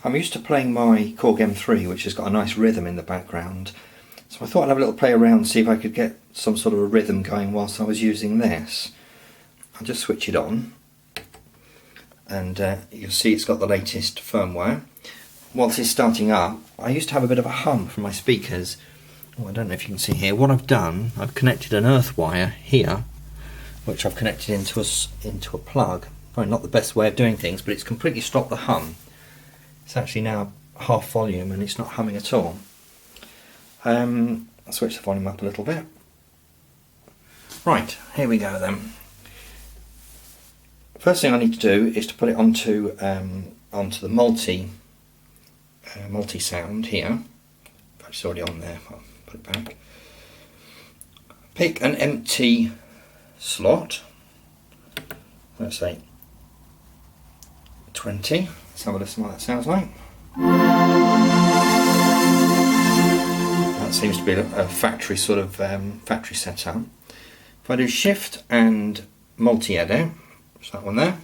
I'm used to playing my Korg M3, which has got a nice rhythm in the background, so I thought I'd have a little play around, see if I could get some sort of a rhythm going whilst I was using this. I'll just switch it on, and you'll see it's got the latest firmware. Whilst it's starting up, I used to have a bit of a hum from my speakers. Oh, I don't know if you can see here. What I've done, I've connected an earth wire here, which I've connected into a plug. Probably not the best way of doing things, but it's completely stopped the hum. It's actually now half volume and it's not humming at all. I'll switch the volume up a little bit. Right, here we go then. First thing I need to do is to put it onto the multi sound here. It's already on there. I'll put it back. Pick an empty slot. Let's say 20. Let's have a listen what that sounds like. That seems to be a factory sort of factory setup. If I do Shift and multi-edit, it's that one there.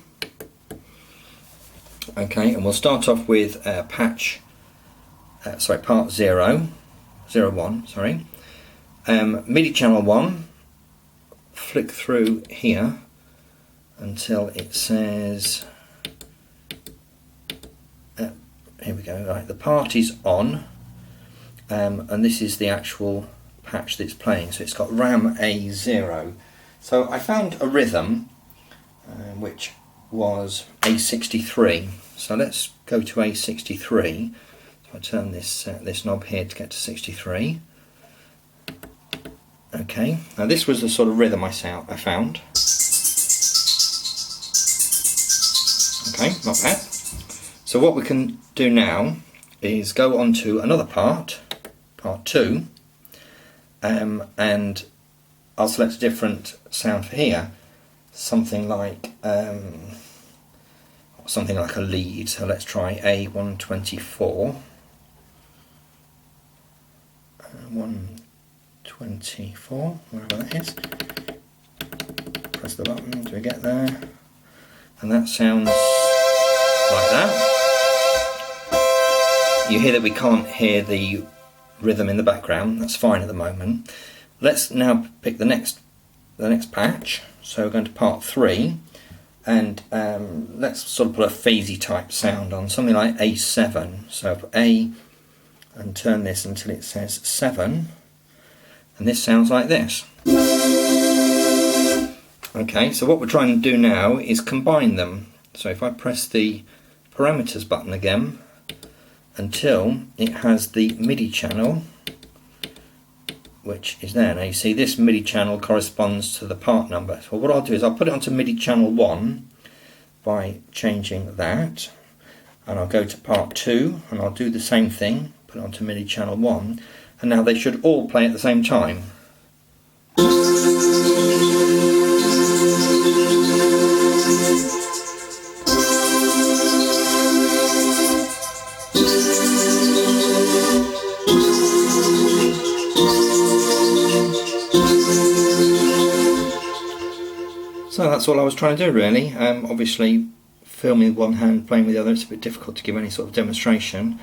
Okay, and we'll start off with part 01, sorry. MIDI channel 1, flick through here until it says, here we go, right, the part is on, and this is the actual patch that's playing, so it's got RAM A0. So I found a rhythm which was A63, so let's go to A63. So I turn this knob here to get to 63. Okay, now this was the sort of rhythm I found. Okay, not bad. So what we can do now is go on to another part 2, and I'll select a different sound for here, something like a lead. So let's try A124. 124, wherever that is. Press the button, do we get there? And that sounds like that. You hear that we can't hear the rhythm in the background. That's fine at the moment. Let's now pick the next patch. So we're going to part 3, and let's sort of put a phasey type sound on, something like A7. So put A and turn this until it says 7, and this sounds like this. Okay, so what we're trying to do now is combine them. So if I press the parameters button again until it has the MIDI channel, which is there. Now you see this MIDI channel corresponds to the part number. So what I'll do is I'll put it onto MIDI channel 1 by changing that, and I'll go to part 2 and I'll do the same thing, put it onto MIDI channel 1, and now they should all play at the same time. So that's all I was trying to do really. Obviously filming with one hand, playing with the other, it's a bit difficult to give any sort of demonstration.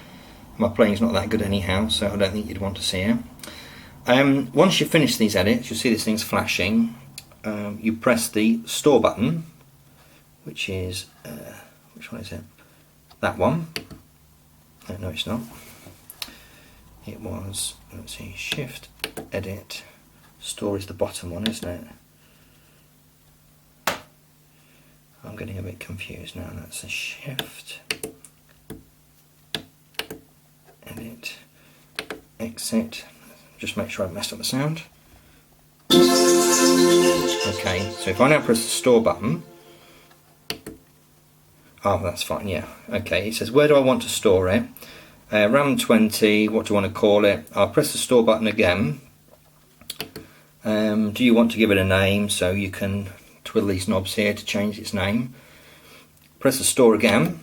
My playing's not that good anyhow, so I don't think you'd want to see it. Once you finish these edits, you'll see this thing's flashing. You press the store button, which is, which one is it? That one. No, it's not. It was, let's see, Shift, Edit, Store is the bottom one, isn't it? I'm getting a bit confused now. That's a Shift, Edit, Exit. Just make sure I've messed up the sound. Okay, so if I now press the Store button, oh, that's fine, yeah. Okay, it says where do I want to store it? RAM 20, what do you want to call it? I'll press the Store button again. Do you want to give it a name? So you can twiddle these knobs here to change its name. Press the Store again,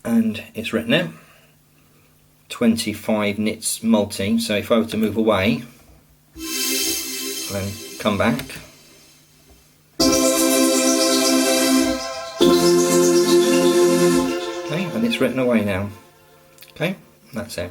and it's written it. 25 nits multi, so if I were to move away and then come back, okay, written away now. Okay, that's it.